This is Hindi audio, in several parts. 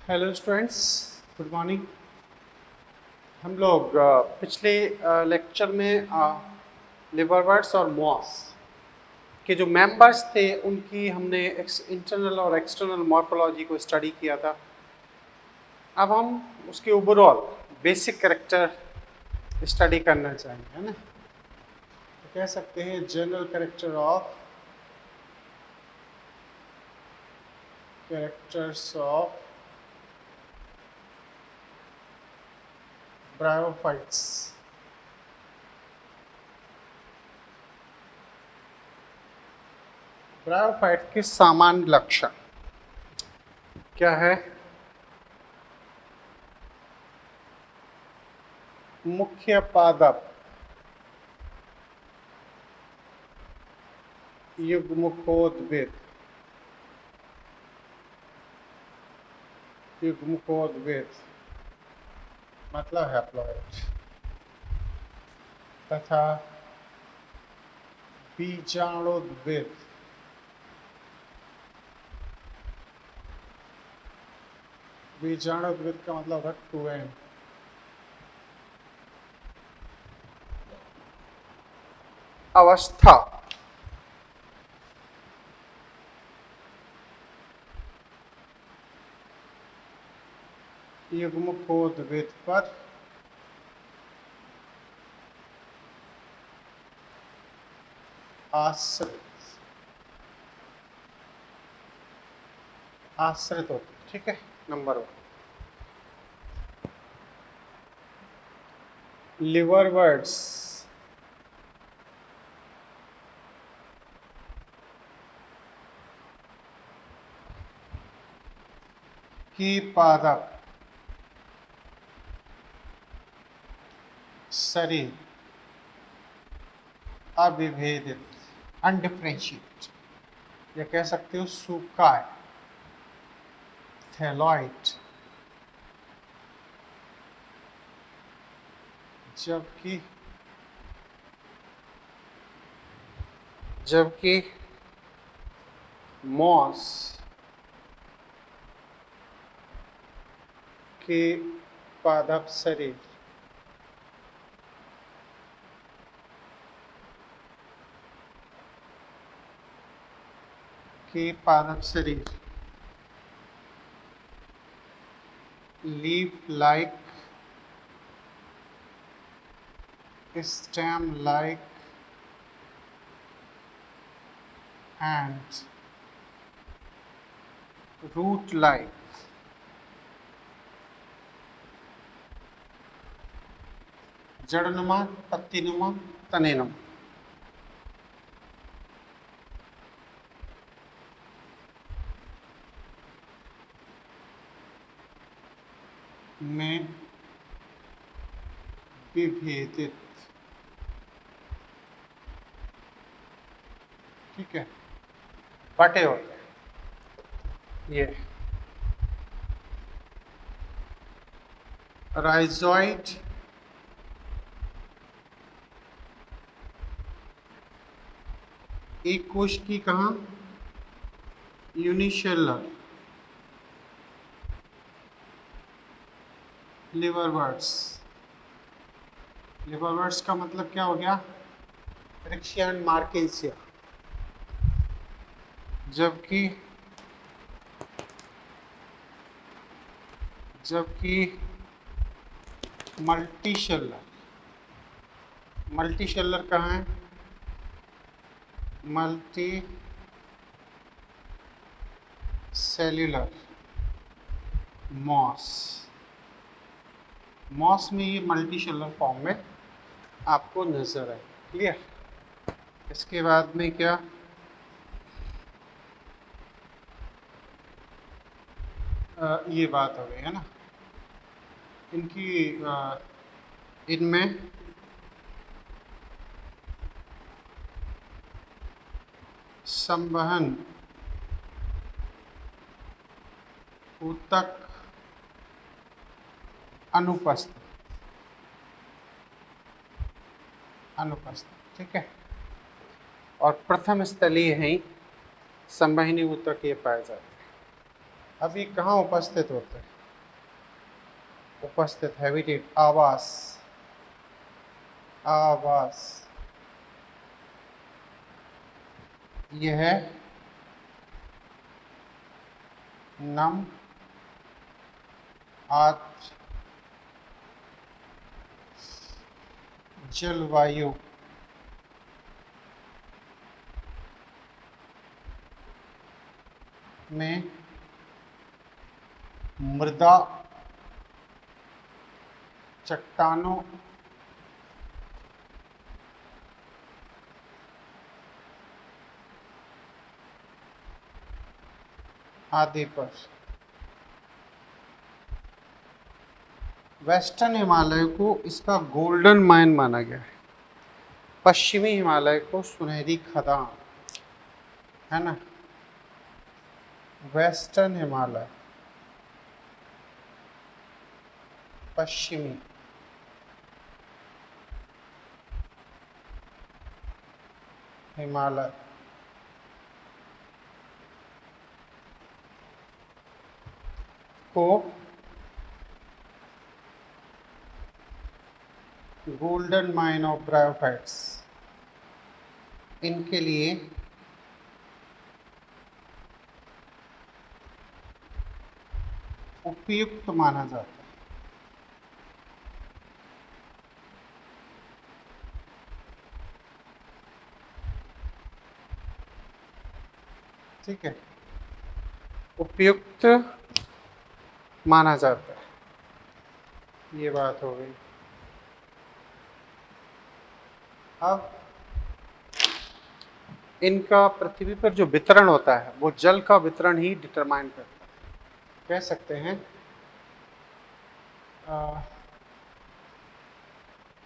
Hello students, good morning. हम लोग पिछले लेक्चर में लिवरवर्ट्स और मॉस के जो मेंबर्स थे उनकी हमने इंटरनल और एक्सटर्नल मॉर्फोलॉजी को स्टडी किया था। अब हम उसके ओवरऑल बेसिक कैरेक्टर स्टडी करना चाहेंगे, है ना। तो कह सकते हैं general characters of bryophytes. Bryophyte के सामान्य लक्षण क्या है? मुख्य पादप, युग्मकोद्भिद, मतलब हैप्लॉइड, तथा बीजाणुद्भिद, बीजाणुद्भिद का मतलब है टू एंड। अवस्था, युग्मकोद्भिद पर आश्रित होती है। ठीक है, नंबर 1। लिवरवर्ट्स की पादप शरीर अविभेदित, अनडिफरेंशिएट, या कह सकते हो सूखा है, थैलॉइड, जबकि मॉस के पादप शरीर leaf like, stem like and root like जड़नुमा, पत्तीनुमा, तनेनुमा में विभेदित। ठीक है, बटे होते हैं। ये राइजोइड, एक कोश की कहाँ, यूनिसेलुलर लिवरवर्ट्स का मतलब क्या हो गया, रिक्शिया एंड मार्केसिया। जबकि मल्टीसेलुलर कहाँ है, मल्टी सेल्यूलर मॉस में ये मल्टीसेलुलर फॉर्म में आपको नजर आए। क्लियर? इसके बाद में क्या, ये बात हो गई है ना। इनमें संवहन ऊतक अनुपस्थित। ठीक है, और प्रथम स्थलीय है संवहनी ऊतक ये पाए जाते हैं। अब ये कहाँ उपस्थित होते हैं, उपस्थित हैबिटेट आवास, आवास यह नम आर्द्र जलवायु में मृदा चट्टानों आदि पर वेस्टर्न हिमालय को इसका गोल्डन माइन माना गया है, पश्चिमी हिमालय को सुनहरी खदान, है ना। वेस्टर्न हिमालय, पश्चिमी हिमालय को गोल्डन माइन ऑफ ब्रायोफाइट्स, इनके लिए उपयुक्त माना जाता है। ठीक है, उपयुक्त माना जाता है, ये बात हो गई। अब इनका पृथ्वी पर जो वितरण होता है वो जल का वितरण ही डिटरमाइन करता है। कह सकते हैं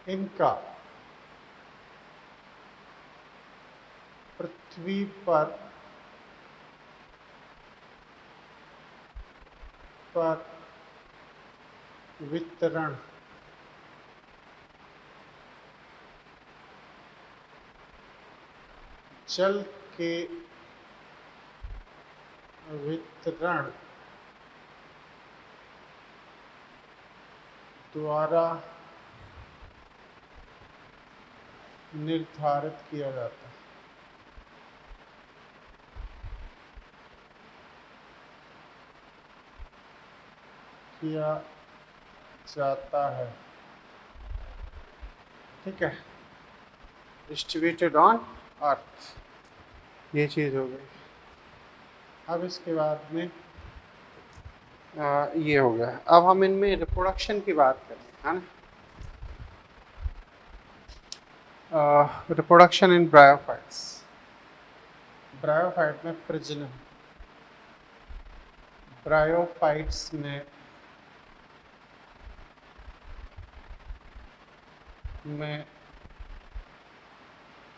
इनका पृथ्वी पर वितरण जल के वितरण द्वारा निर्धारित किया जाता है। ठीक है, डिस्ट्रीब्यूटेड ऑन अर्थ, ये चीज़ हो गई। अब इसके बाद में ये हो गया। अब हम इनमें रिप्रोडक्शन की बात करें, है ना। रिप्रोडक्शन इन ब्रायोफाइट्स, ब्रायोफाइट में प्रजनन, ब्रायोफाइट्स में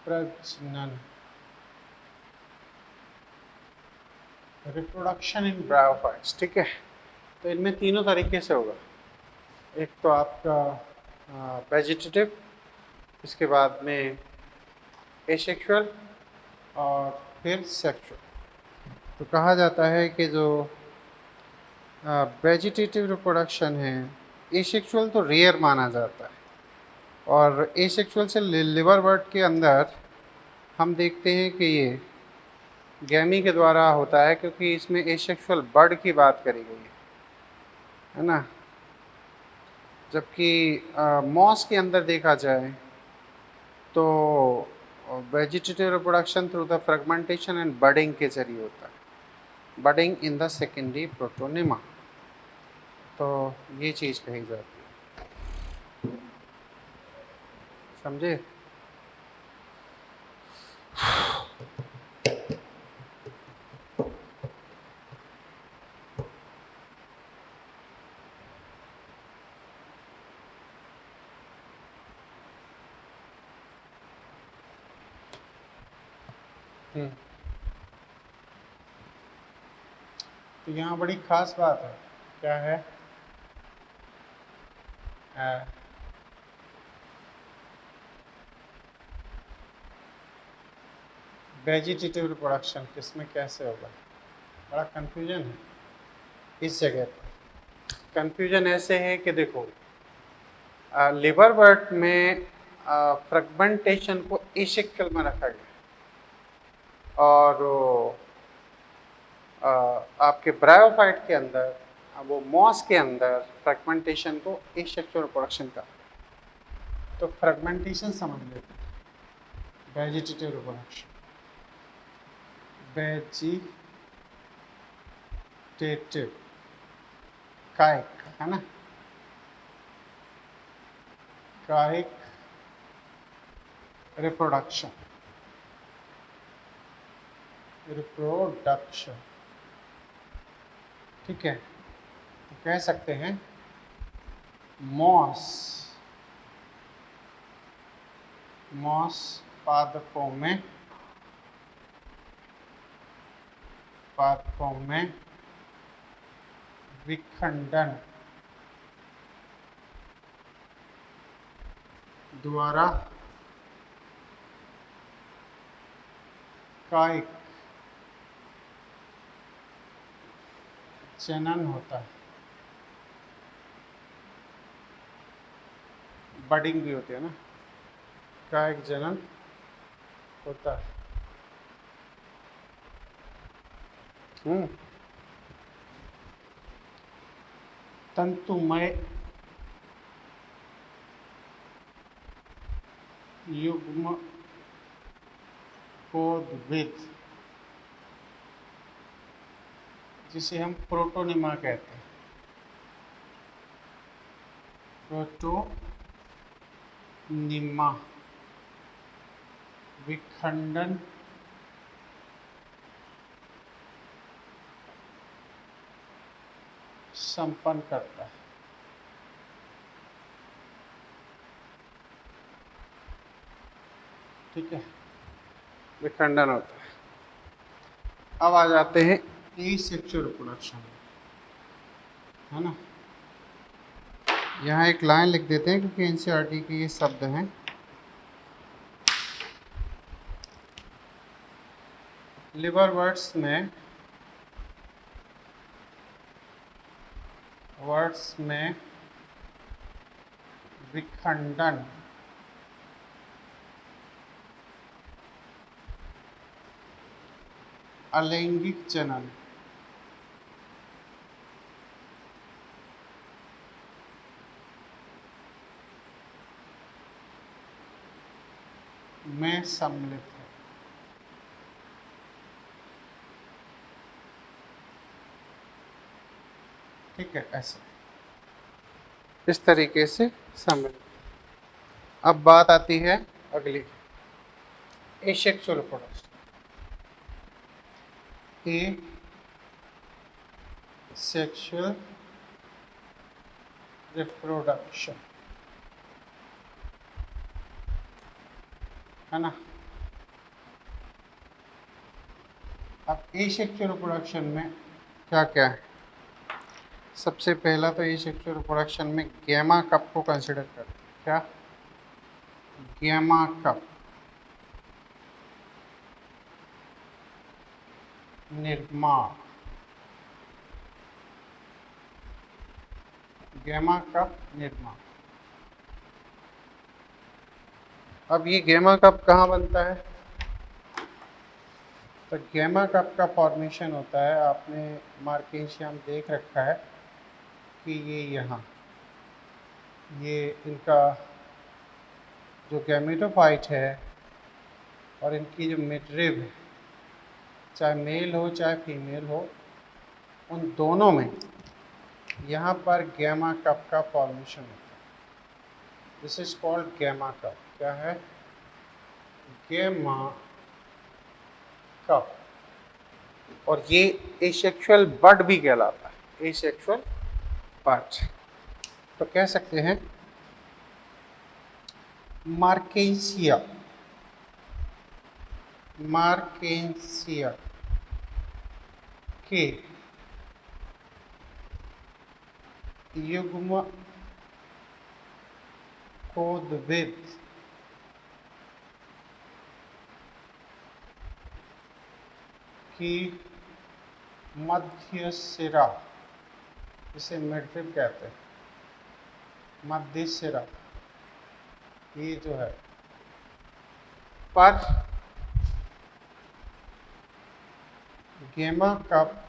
प्रजनन, रिप्रोडक्शन इन ब्रायोफाइट्स। ठीक है, तो इनमें तीनों तरीके से होगा। एक तो आपका वेजिटेटिव, इसके बाद में एसेक्सुअल और फिर सेक्सुअल। तो कहा जाता है कि जो वेजिटेटिव रिप्रोडक्शन है, एसेक्सुअल तो रेयर माना जाता है, और एसेक्सुअल से लिवर बर्ड के अंदर हम देखते हैं कि ये गैमी के द्वारा होता है, क्योंकि इसमें एसेक्सुअल बर्ड की बात करी गई है ना। जबकि मॉस के अंदर देखा जाए तो vegetative reproduction through the fragmentation and budding के जरिए होता है, budding in the secondary protonema. तो ये चीज़ कही जाती है, समझे। तो यहाँ बड़ी खास बात है, क्या है, वेजिटेटिव रिप्रोडक्शन किसमें कैसे होगा, बड़ा कंफ्यूजन है इस जगह पर। कंफ्यूजन ऐसे है कि देखो लिवर बर्ड में फ्रेगमेंटेशन को एसेक्सुअल में रखा गया और आपके ब्रायोफाइट के अंदर वो मॉस के अंदर फ्रेगमेंटेशन को एसेक्सुअल रिप्रोडक्शन का। तो फ्रेगमेंटेशन समझ लेते हैं। वेजिटेटिव रिप्रोडक्शन, वेजिटेटिव कायिक है ना, कायिक रिप्रोडक्शन, रिप्रोडक्शन ठीक है। तो कह सकते हैं मॉस पादपों में विखंडन द्वारा कायिक जनन होता है। बडिंग भी होती है ना, कायिक जनन होता है। तंतुमय युग्मकोद्भिद जिसे हम प्रोटोनिमा कहते हैं, प्रोटोनिमा विखंडन संपन्न करता है। ठीक है, विखंडन होता है। अब आ जाते हैं एसेक्सुअल रिप्रोडक्शन, है ना। यहाँ एक लाइन लिख देते हैं क्योंकि एनसीईआरटी के ये शब्द हैं। लिवर वर्ड्स में विखंडन अलैंगिक जनन में सम्मिलित है। ठीक है, ऐसे इस तरीके से सम्मिलित। अब बात आती है अगली, एसेक्सुअल रिप्रोडक्शन। एसेक्सुअल रिप्रोडक्शन है ना। अब एसेक्सुअल रिप्रोडक्शन में क्या क्या है। सबसे पहला तो एसेक्सुअल रिप्रोडक्शन में गैमा कप को कंसिडर करते हैं। क्या? गैमा कप निर्माण, गैमा कप निर्माण। अब ये गैमा कप कहाँ बनता है? तो गैमा कप का फॉर्मेशन होता है, आपने मार्केशियम देख रखा है कि ये यहाँ ये इनका जो गैमेटोफाइट है और इनकी जो मिडरिब है, चाहे मेल हो चाहे फीमेल हो, उन दोनों में यहाँ पर गैमा कप का फॉर्मेशन होता है। This is called gemma cup. क्या है? Gemma cup. और ये एसेक्सुअल बड भी कहलाता है, एसेक्सुअल बड। तो कह सकते हैं मार्केंसिया के युग्मकोद्भिद की मध्य सिरा इसे मिडरिब कहते हैं, मध्य सिरा, ये जो है। पर गेमा कप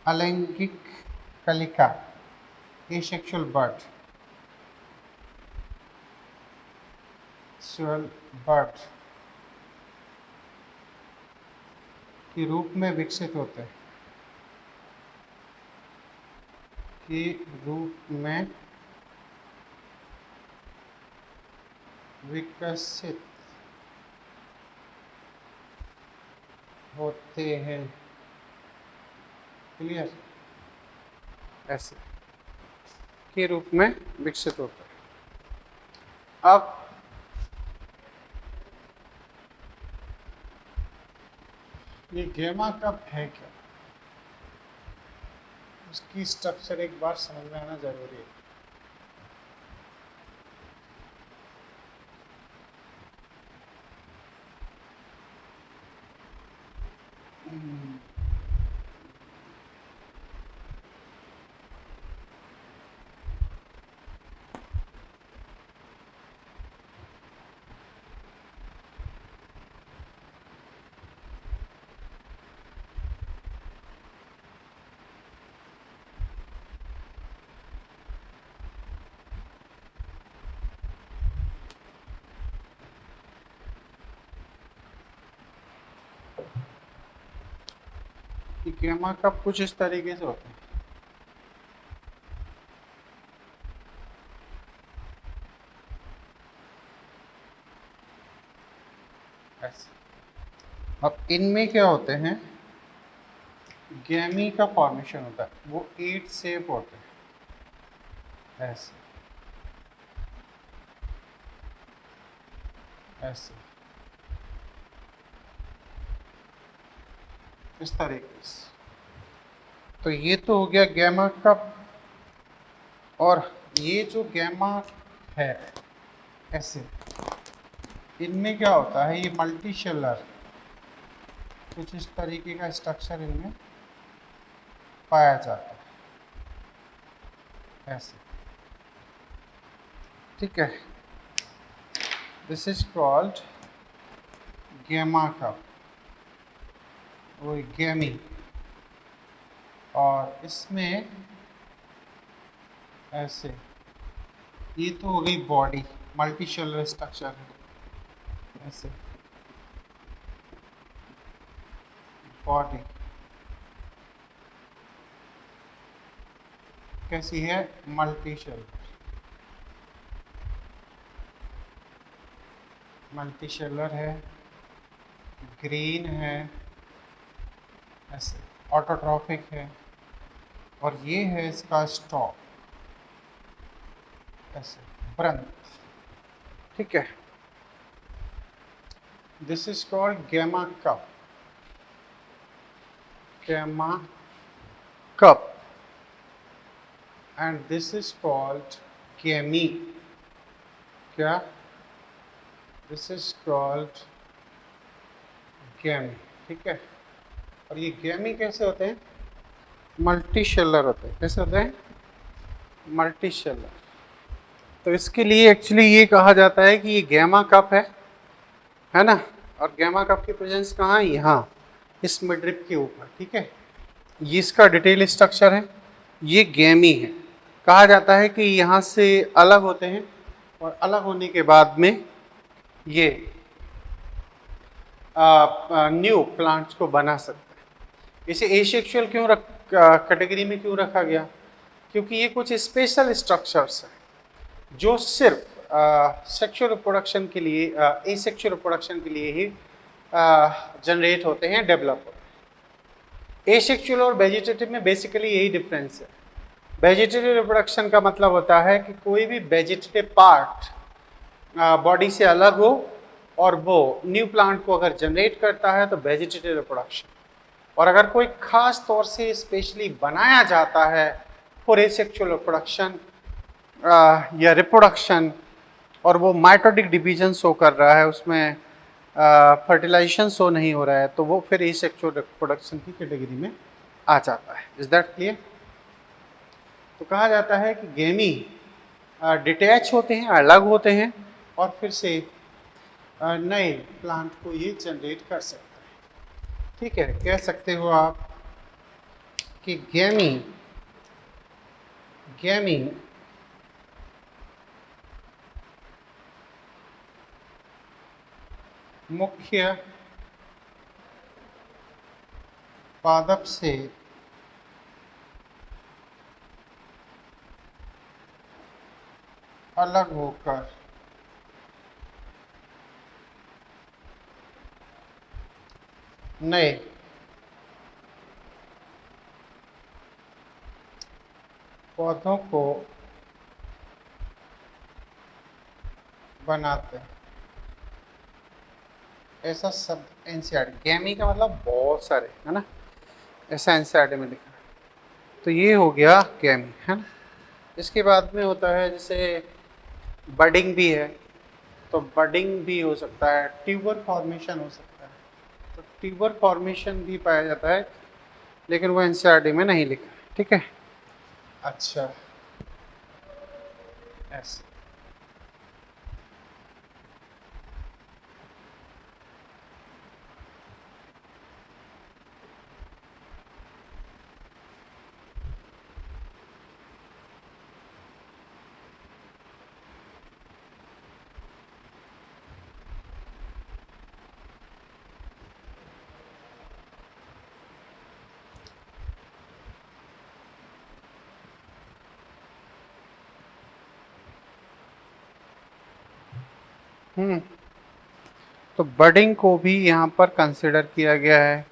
अलैंगिक कलिका, एसेक्सुअल बर्ड, बर्ड के रूप में विकसित होते हैं, के रूप में विकसित होते हैं। क्लियर? ऐसे के रूप में विकसित होता है। अब ये गेमा कप है क्या, उसकी स्ट्रक्चर एक बार समझ में आना जरूरी है। गेमा कप कुछ इस तरीके से होते हैं। ऐसे। अब इनमें क्या होते हैं, गैमी का फॉर्मेशन होता है, वो 8 शेप होते हैं, ऐसे ऐसे इस तरीके से। तो ये तो हो गया गैमा कप, और ये जो गैमा है ऐसे, इनमें क्या होता है, ये मल्टी शेलर, कुछ इस तरीके का स्ट्रक्चर इनमें पाया जाता है, ऐसे। ठीक है, दिस इज कॉल्ड गेमा कप, वो गैमी। और इसमें ऐसे, ये तो हो गई बॉडी, मल्टी शेलर स्ट्रक्चर है, ऐसे बॉडी कैसी है, मल्टी शेलर, मल्टी शेलर है, ग्रीन है, ऐसे ऑटोट्रॉफिक है। और ये है इसका स्टॉक, ऐसे ब्रंथ। ठीक है, this is called gemma cup, gemma cup, and this is called gemmae. क्या? This is called gemmae. ठीक है, और ये गैमी कैसे होते हैं, मल्टी शेलर होते हैं। कैसे होते हैं, मल्टी शेलर। तो इसके लिए एक्चुअली ये कहा जाता है कि ये गैमा कप है ना, और गैमा कप की प्रेजेंस कहाँ है, यहाँ इस मिडरिप के ऊपर। ठीक है, ये इसका डिटेल स्ट्रक्चर है, ये गैमी है। कहा जाता है कि यहाँ से अलग होते हैं, और अलग होने के बाद में ये न्यू प्लांट्स को बना सकते हैं। इसे एसेक्सुअल क्यों कैटेगरी में क्यों रखा गया, क्योंकि ये कुछ स्पेशल स्ट्रक्चर्स हैं जो सिर्फ सेक्सुअल रिप्रोडक्शन के लिए, एसेक्सुअल रिप्रोडक्शन के लिए ही जनरेट होते हैं, डेवलप होते हैं। एसेक्सुअल और वेजिटेटिव में बेसिकली यही डिफरेंस है। वेजिटेटिव रिप्रोडक्शन का मतलब होता है कि कोई भी वेजिटेटिव पार्ट बॉडी से अलग हो और वो न्यू प्लांट को अगर जनरेट करता है तो वेजिटेटिव रिप्रोडक्शन। और अगर कोई खास तौर से स्पेशली बनाया जाता है फॉर एसेक्सुअल रिप्रोडक्शन या रिप्रोडक्शन, और वो माइटोटिक डिवीजन शो कर रहा है, उसमें फर्टिलाइजेशन शो नहीं हो रहा है तो वो फिर एसेक्सुअल रिप्रोडक्शन की कैटेगरी में आ जाता है। Is that clear? तो कहा जाता है कि गेमी डिटैच होते हैं, अलग होते हैं, और फिर से नए प्लांट को ये जनरेट कर सकता है। ठीक है, कह सकते हो आप कि गेमी गेमी मुख्य पादप से अलग होकर नए पौधों को बनाते हैं। ऐसा शब्द एनसीईआरटी, गैमी का मतलब बहुत सारे, है ना, ऐसा एनसीईआरटी में लिखा है। तो ये हो गया गैमी, है ना। इसके बाद में होता है जैसे बडिंग भी है, तो बडिंग भी हो सकता है, ट्यूबर फॉर्मेशन हो सकता है। तो ट्यूबर फॉर्मेशन भी पाया जाता है, लेकिन वो एनसीईआरटी में नहीं लिखा है। ठीक है, अच्छा, ऐसे। तो बडिंग को भी यहाँ पर कंसिडर किया गया है।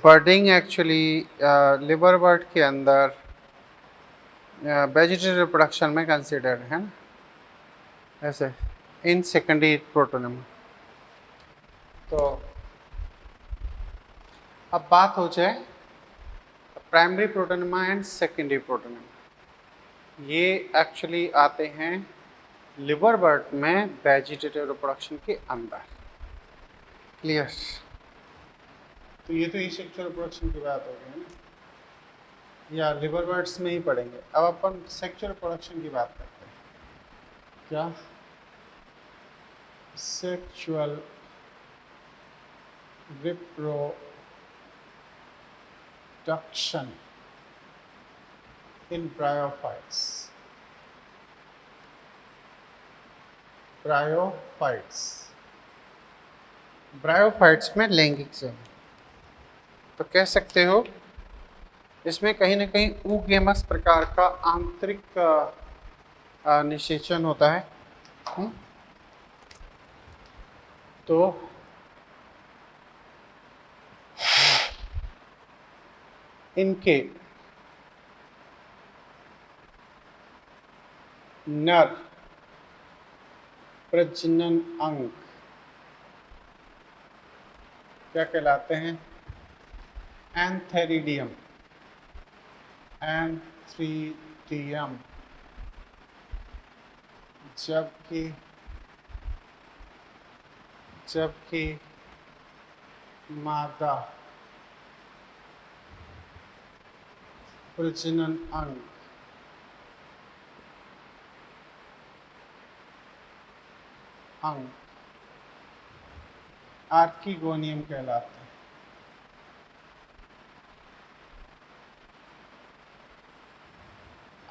बडिंग एक्चुअली लिवर बर्ड के अंदर वेजिटेटिव रिप्रोडक्शन में कंसिडर है ना, ऐसे इन सेकेंडरी प्रोटोनिमा। तो अब बात हो जाए primary protonema and secondary protonema. ये एक्चुअली आते हैं लिवर बर्ड में वेजिटेटिव रिप्रोडक्शन के अंदर। क्लियर? तो ये तो एसेक्सुअल रिप्रोडक्शन की बात हो गई ना, या लिवर बर्ड्स में ही पढ़ेंगे। अब अपन सेक्सुअल रिप्रोडक्शन की बात करते हैं। क्या? Sexual reproduction in bryophytes। Bryophytes में लैंगिक जन्म, तो कह सकते हो इसमें कहीं ना कहीं ऊगेमस प्रकार का आंतरिक निषेचन होता है। तो इनके नर प्रजनन अंग क्या कहलाते हैं? एंथेरिडियम। एंथ्रीडियम। जबकि मादा प्रजनन अंग आर्किगोनियम कहलाते हैं।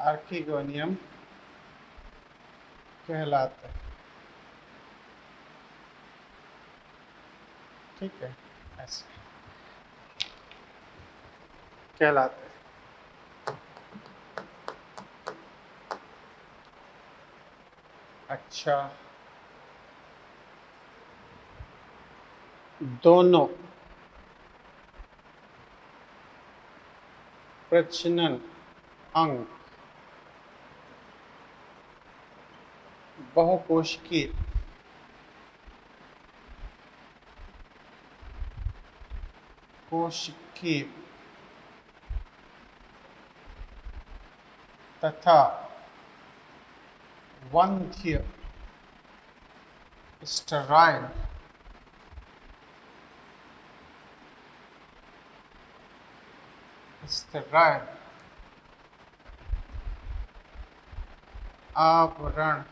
आर्किगोनियम कहलाते हैं। ठीक है, ऐसे कहलाते हैं। अच्छा, दोनों प्रजनन अंग बहुकोशिकीय तथा वंध्य स्टेराइल स्टेराइल आवरण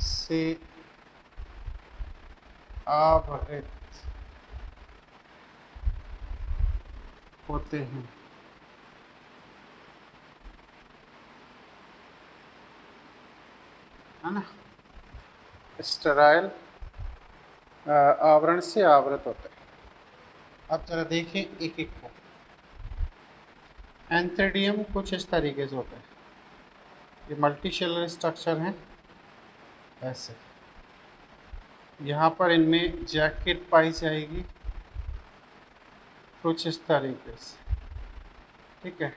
से आवृत होते हैं। है ना, स्टेराइल आवरण से आवृत होते हैं। अब जरा देखें एक एक को। एंथ्रेडियम कुछ इस तरीके से होता है, ये मल्टीसेलुलर स्ट्रक्चर है ऐसे। यहाँ पर इनमें जैकेट पाई जाएगी कुछ इस तरीके से, ठीक है।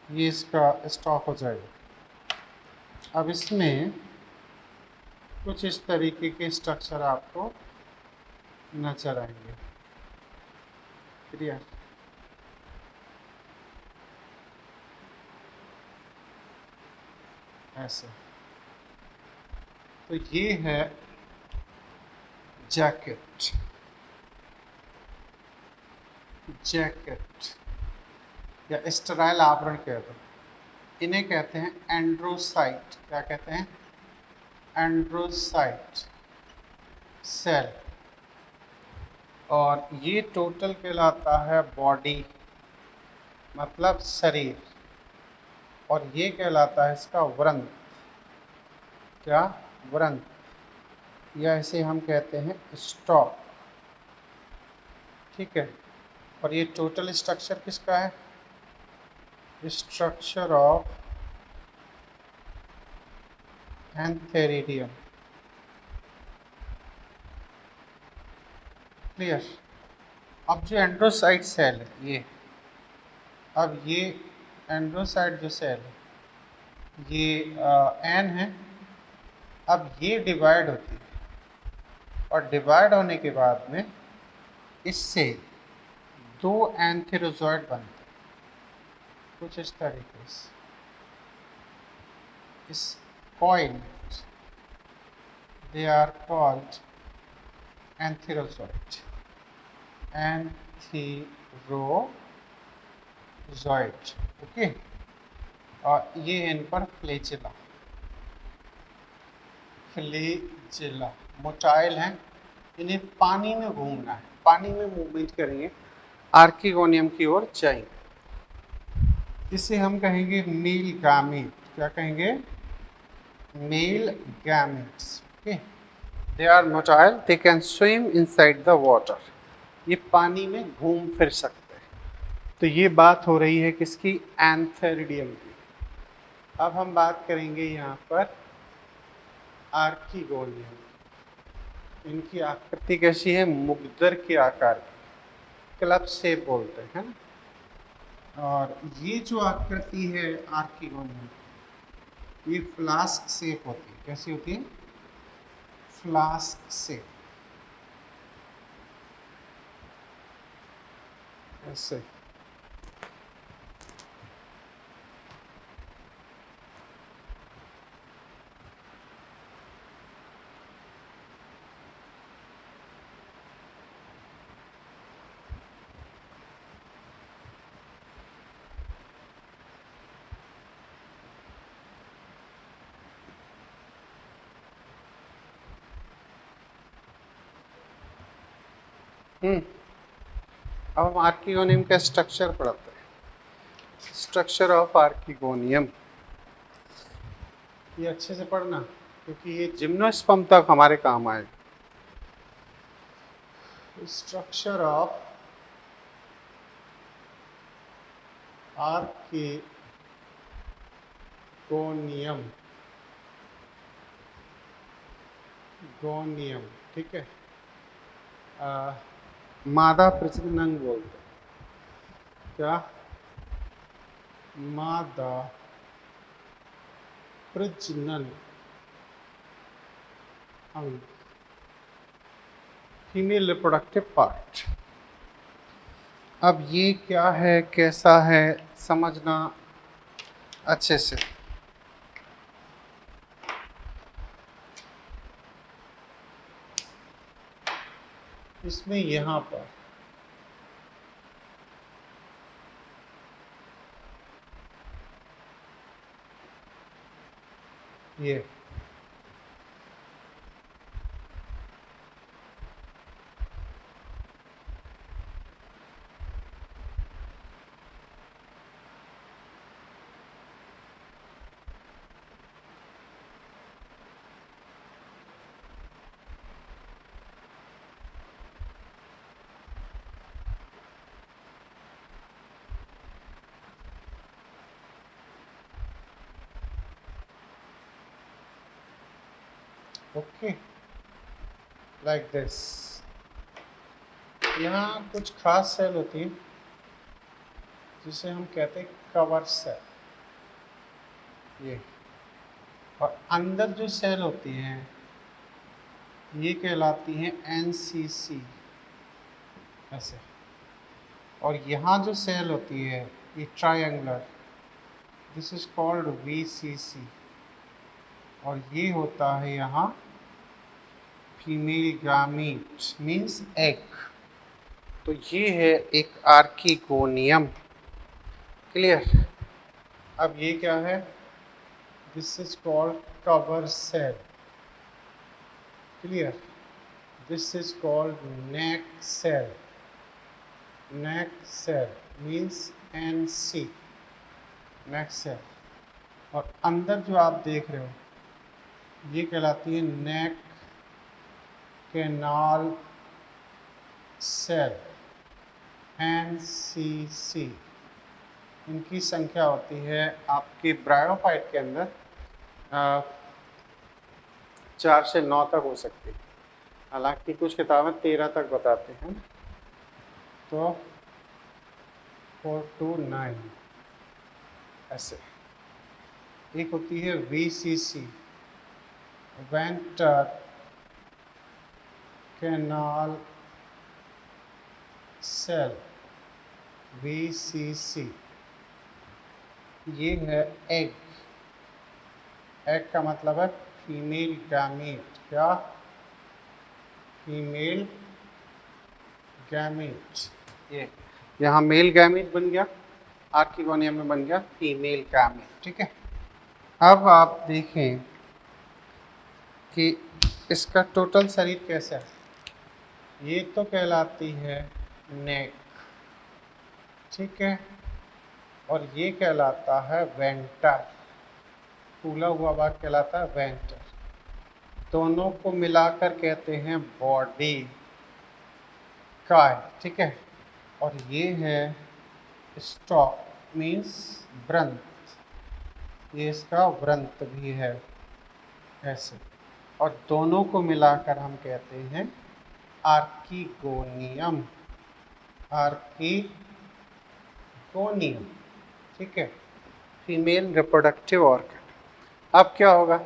ये इसका स्टॉक हो जाएगा। अब इसमें कुछ इस तरीके के स्ट्रक्चर आपको नजर आएंगे। क्लियर? ऐसे। तो ये है जैकेट या स्टेराइल आवरण कहते हैं। इन्हें कहते हैं एंड्रोसाइट। क्या कहते हैं? एंड्रोसाइट सेल। और ये टोटल कहलाता है बॉडी, मतलब शरीर। और ये कहलाता है इसका व्रंत। क्या? व्रंत, या इसे हम कहते हैं स्टॉक, ठीक है। और ये टोटल स्ट्रक्चर किसका है? Structure of antheridium. क्लियर? अब जो एंड्रोसाइट सेल है ये, अब ये एंड्रोसाइट जो सेल है ये एन है। अब ये डिवाइड होती है, और डिवाइड होने के बाद में इससे दो एंथेरोजॉइड बनते हैं कुछ इस तरीके से। इस point they are called antherozoid. Antherozoid, okay. और ये इन पर फ्लैजेला मोटाइल हैं। इन्हें पानी में घूमना है, पानी में मूवमेंट करेंगे, आर्किगोनियम की ओर जाएंगे। इसे हम कहेंगे मेल गैमेट। क्या कहेंगे? Male gametes, okay. They are motile, they can swim inside the water. ये पानी में घूम फिर सकते हैं। तो ये बात हो रही है किसकी? एंथेरिडियम की। अब हम बात करेंगे यहाँ पर आर्किगोनियम। इनकी आकृति कैसी है? मुग्दर के आकार की, क्लब शेप बोलते हैं ना। और ये जो आकृति है आर्किगोनियम, ये फ्लास्क शेप होती है। कैसी होती है? फ्लास्क शेप, ऐसे। अब हम आर्किगोनियम का स्ट्रक्चर पढ़ते हैं। स्ट्रक्चर ऑफ आर्किगोनियम, ये अच्छे से पढ़ना क्योंकि ये जिम्नोस्पर्म तक हमारे काम आएगा। स्ट्रक्चर ऑफ आर्किगोनियम, ठीक है। मादा प्रजनन बोलते हैं। क्या? मादा प्रजनन अंग, फीमेल रिप्रोडक्टिव पार्ट। अब ये क्या है, कैसा है, समझना अच्छे से। इसमें यहाँ पर ये ओके लाइक दिस। यहाँ कुछ खास सेल होती है जिसे हम कहते हैं कवर सेल, ये। और अंदर जो सेल होती हैं ये कहलाती हैं एनसीसी, ऐसे। और यहाँ जो सेल होती है ये triangular, this is called VCC. और ये होता है यहाँ फीमेल गामीट मीन्स एग। तो ये है एक आर्किगोनियम। क्लियर? अब ये क्या है? This is called cover cell. Clear? This is called neck cell. Neck cell means NC, neck cell. और अंदर जो आप देख रहे हो ये कहलाती है नेक कैनाल सेल, NCC। इनकी संख्या होती है आपके ब्रायोफाइट के अंदर 4 से 9 तक हो सकती है, हालांकि कुछ किताबें 13 तक बताते हैं। तो 4 to 9 ऐसे। एक होती है VCC, venter canal cell, VCC। ये है एग। एग का मतलब है फीमेल गैमीट। क्या? Female gamete. ये यहाँ मेल गैमीट बन गया, आर्किगोनियम में बन गया फीमेल गैमीट। ठीक है। अब आप देखें कि इसका टोटल शरीर कैसा है। ये तो कहलाती है नेक, ठीक है। और ये कहलाता है वेंटर, फूला हुआ भाग कहलाता है वेंटर। दोनों को मिलाकर कहते हैं बॉडी, काय। ठीक है। और ये है स्टॉक मीन्स व्रंत, ये इसका व्रंत भी है ऐसे। और दोनों को मिलाकर हम कहते हैं आर्किगोनियम, आर्किगोनियम। ठीक है। Female reproductive organ. अब क्या होगा,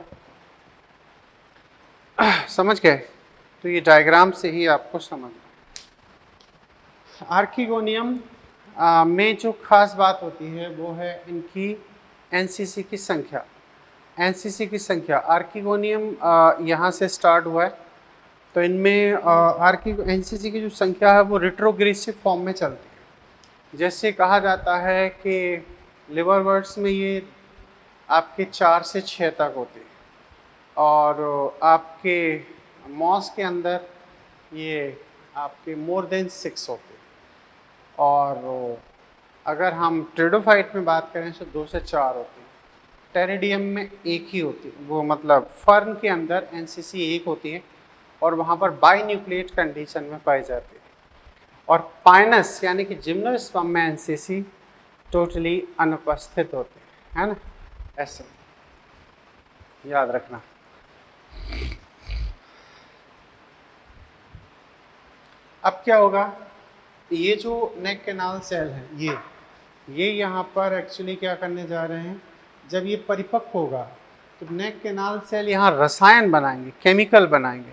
समझ गए? तो ये डायग्राम से ही आपको समझ। आर्किगोनियम में जो खास बात होती है वो है इनकी एनसीसी की संख्या। एनसीसी की संख्या, आर्किगोनियम यहाँ से स्टार्ट हुआ है। तो इनमें एनसीसी की जो संख्या है वो रिट्रोग्रेसिव फॉर्म में चलती है। जैसे कहा जाता है कि लिवरवर्ट्स में ये आपके 4 से 6 तक होते हैं, और आपके मॉस के अंदर ये आपके मोर देन 6 होते हैं। और अगर हम ट्रेडोफाइट में बात करें तो 2 से 4 होते हैं। टेरिडियम में एक ही होती है, वो मतलब फर्न के अंदर एनसीसी एक होती है और वहाँ पर बाइन्यूक्लिएट कंडीशन में पाई जाती है। और पाइनस यानी कि जिम्नोस्पर्म में एनसीसी टोटली अनुपस्थित होते हैं, है ना? ऐसे याद रखना। अब क्या होगा, ये जो नेक कैनाल सेल है ये यहाँ पर एक्चुअली क्या करने जा रहे हैं, जब ये परिपक्व होगा तो नेक कैनाल सेल यहाँ रसायन बनाएंगे, केमिकल बनाएंगे।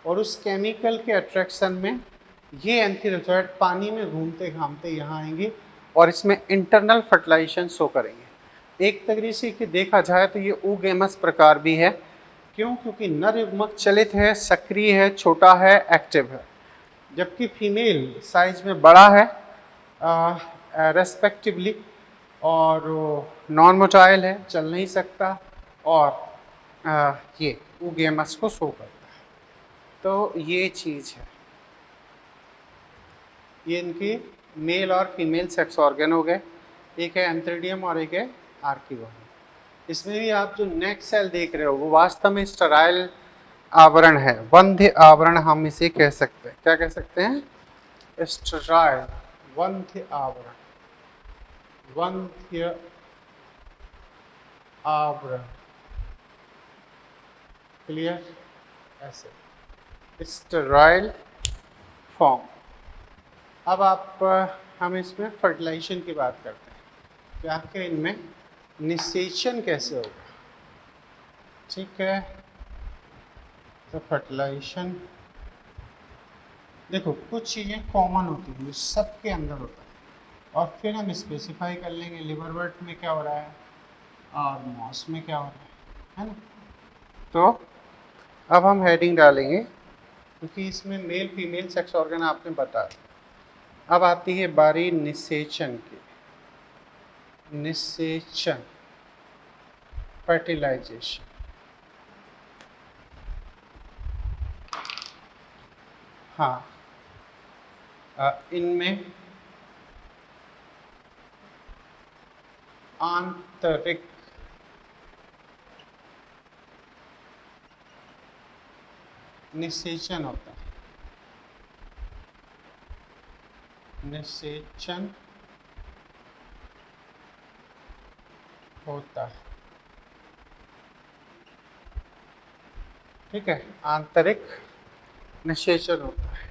और उस केमिकल के अट्रैक्शन में ये एंथीरोजॉइड पानी में घूमते घामते यहाँ आएंगे और इसमें इंटरनल फर्टिलाइजेशन शो करेंगे। एक तरीके से कि देखा जाए तो ये oogamous प्रकार भी है। क्यों? क्योंकि नर युग्मक चलित है, सक्रिय है, छोटा है, एक्टिव है। जबकि फीमेल साइज में बड़ा है रेस्पेक्टिवली, और नॉन मोटाइल है, चल नहीं सकता, और ये ऊगेमस को शो करता है। तो ये चीज़ है, ये इनके मेल और फीमेल सेक्स ऑर्गन हो गए। एक है एंथ्रीडियम और एक है आर्किवोम। इसमें भी आप जो नेक सेल देख रहे हो वो वास्तव में स्टेराइल आवरण है, वंध्य आवरण हम इसे कह सकते हैं। क्या कह सकते हैं? स्टेराइल, वंध्य आवरण, वंध्य आवरण। क्लियर? ऐसे स्टेराइल फॉर्म। अब हम इसमें फर्टिलाइजेशन की बात करते हैं कि आखिर इनमें निषेचन कैसे होगा। ठीक है, तो फर्टिलाइजेशन, देखो कुछ चीज़ें कॉमन होती हैं जो सबके अंदर होता है, और फिर हम स्पेसिफाई कर लेंगे लिवरवर्ट में क्या हो रहा है और मॉस में क्या हो रहा है ना। तो अब हम हेडिंग डालेंगे क्योंकि इसमें मेल फीमेल सेक्स ऑर्गन आपने बता दिया। अब आती है बारी निषेचन की। निषेचन, फर्टिलाइजेशन। हाँ, इनमें आंतरिक निषेचन होता है। निषेचन होता है, ठीक है, आंतरिक निषेचन होता है।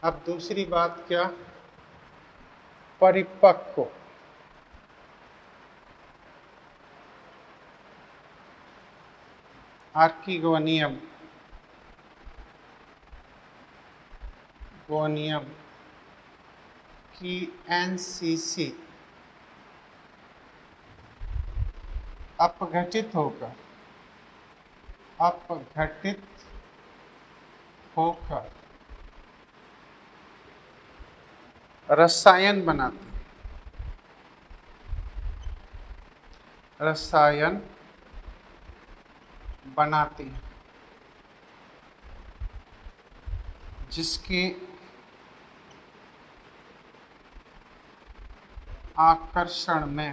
अब दूसरी बात क्या? परिपक्व, आर्किगोनियम, गोनियम की एनसीसी अपघटित होकर रसायन बनाते हैं, रसायन बनाती है, जिसके आकर्षण में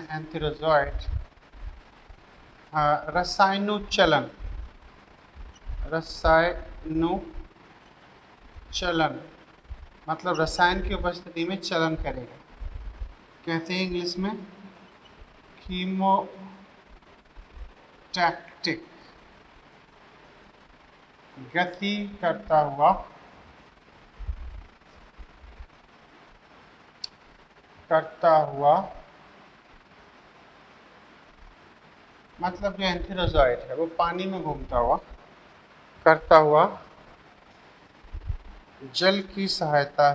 एंथेरोजॉइड रसायनुचलन मतलब रसायन की उपस्थिति में चलन करेगा। कहते हैं इंग्लिश में कीमोटैक्टिक, गति करता हुआ मतलब जो एंथेरोजॉइड है वो पानी में घूमता हुआ, करता हुआ, जल की सहायता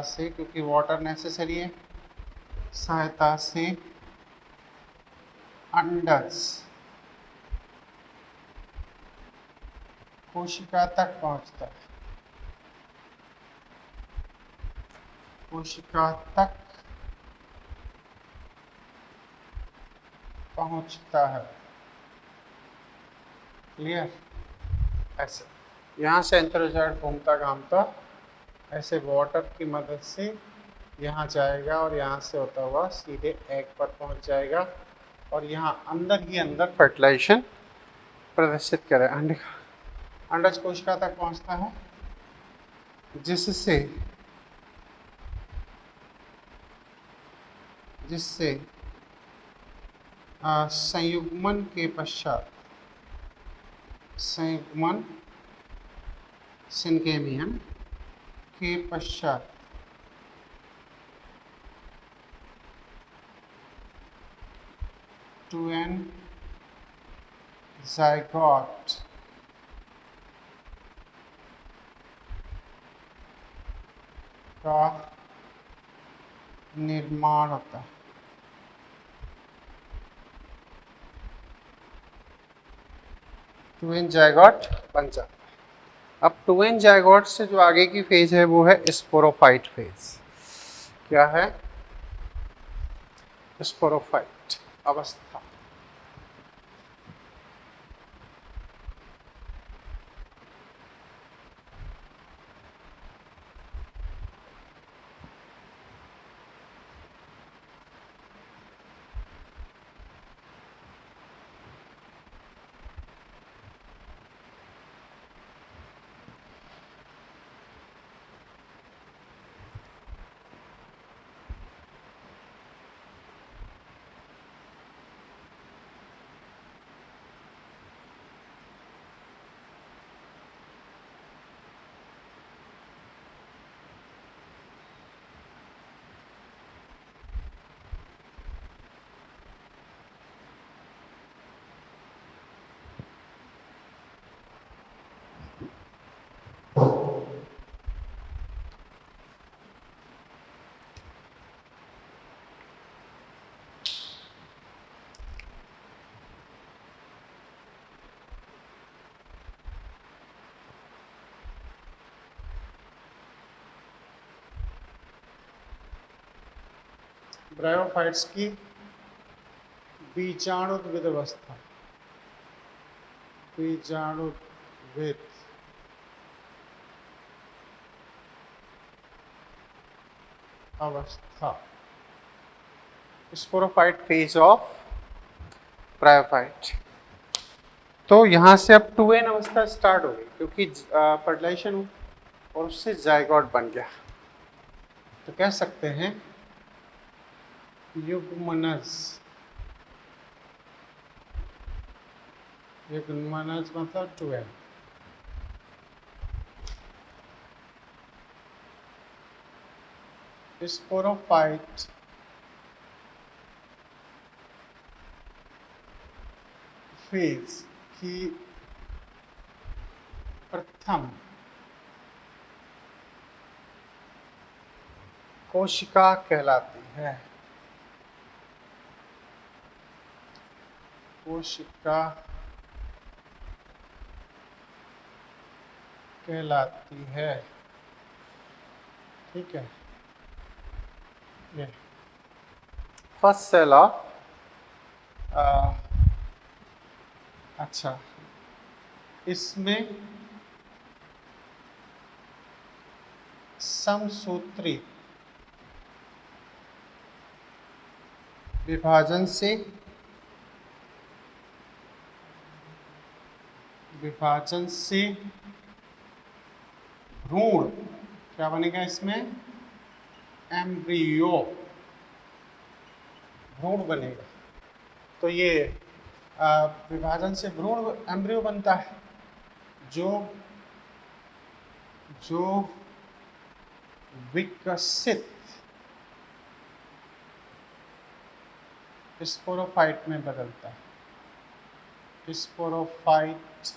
से क्योंकि वाटर नेसेसरी है, सहायता से अंडज कोशिका तक पहुंचता है, कोशिका तक पहुंचता है। क्लियर? ऐसे यहाँ से एंथेरोजॉइड घूमता घामता ऐसे वाटर की मदद से यहाँ जाएगा और यहाँ से होता हुआ सीधे एग पर पहुँच जाएगा, और यहाँ अंदर ही अंदर फर्टिलाइजेशन प्रदर्शित करे। अंडज कोशिका तक पहुँचता है, जिससे संयुग्मन के पश्चात, संयुग्मन सिनकेमियन के पश्चात 2n ज़ायगोट का निर्माण होता है। टू एन जायगोट बन जाता है। अब टू एन जायगोट से जो आगे की फेज है वो है स्पोरोफाइट फेज। क्या है? स्पोरोफाइट अवस्था। ब्रायोफाइट्स की बीजाणुविद अवस्था। बीजाणुविद अवस्था, स्पोरोफाइट फेज ऑफ ब्रायोफाइट। तो यहाँ से अब 2n अवस्था स्टार्ट हो गई क्योंकि फर्टिलाइजेशन और उससे जायगोट बन गया। तो कह सकते हैं युग्मनज। युग्मनज मतलब 2n। स्पोरोफाइट फेज की प्रथम कोशिका कहलाती है। कोशिका कहलाती है। ठीक है, ये फर्स्ट सेल ऑफ अच्छा, इसमें समसूत्री विभाजन से भ्रूण क्या बनेगा? इसमें एम्ब्रियो, भ्रूण बनेगा। तो ये विभाजन से भ्रूण एम्ब्रियो बनता है जो विकसित स्पोरोफाइट में बदलता है। स्पोरोफाइट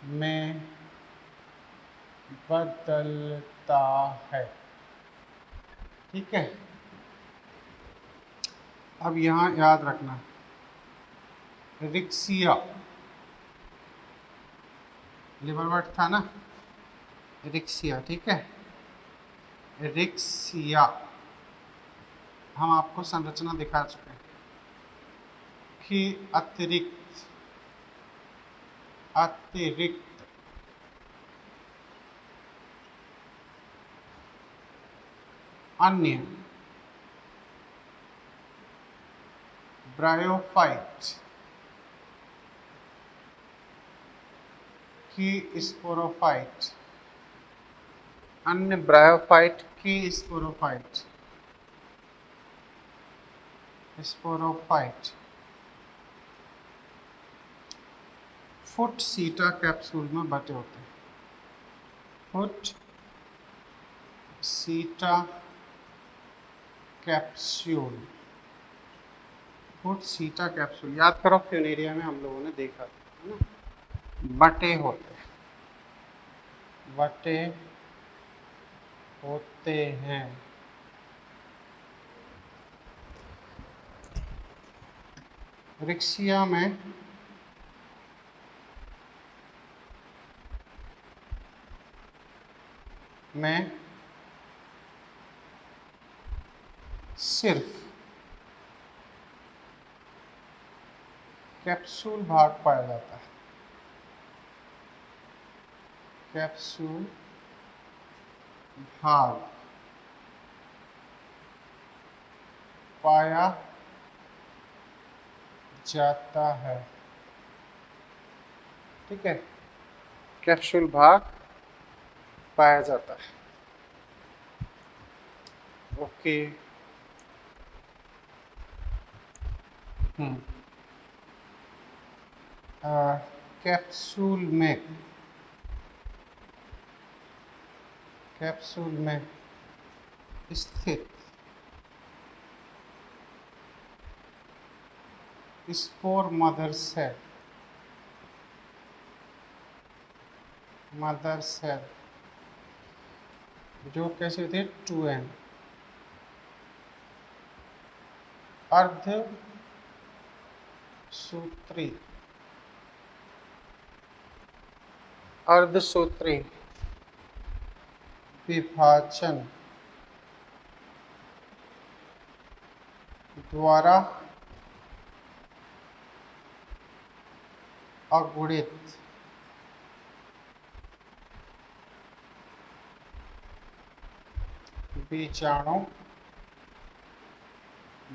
में बदलता है। ठीक है, अब यहाँ याद रखना रिक्सिया, लिबरवर्ट था ना, रिक्सिया। ठीक है, रिक्सिया हम आपको संरचना दिखा चुके हैं कि अतिरिक्त अन्य ब्रायोफाइट की स्पोरोफाइट, अन्य ब्रायोफाइट की स्पोरोफाइट फुट सीटा कैप्सूल में बटे होते हैं। फुट सीटा कैप्सूल फुट सीटा कैप्सूल, याद करो फ्यूनेरिया में हम लोगों ने देखा था, है ना, बटे होते हैं। रिक्शिया में सिर्फ कैप्सूल भाग पाया जाता है। कैप्सूल भाग पाया जाता है। ठीक है, कैप्सूल भाग पाया जाता है। ओके। कैप्सूल में स्थित स्पोर मदर सेल जो कैसे होती है 2n अर्धसूत्री विभाजन द्वारा अगुणित बीजाणु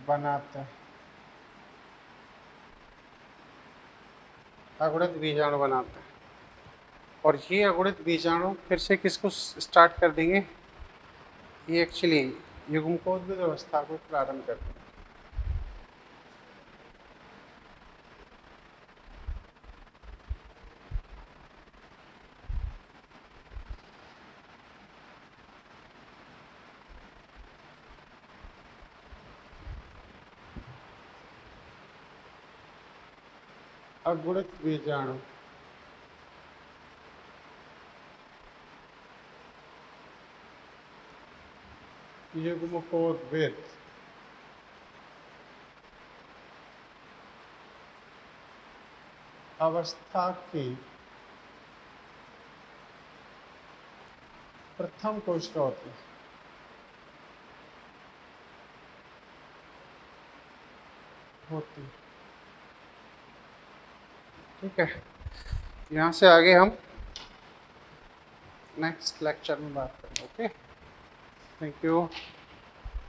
बनाते हैं। अगुणित बीजाणु बनाते हैं, और ये अगुणित बीजाणु फिर से किसको स्टार्ट कर देंगे, ये एक्चुअली युग्मकोद्भिद व्यवस्था को प्रारंभ करते हैं। अगुणित बीजाणु युग्मकोद्भिद अवस्था की प्रथम कोशिका होती। ठीक है, यहाँ से आगे हम नेक्स्ट लेक्चर में बात करेंगे। Okay, thank you.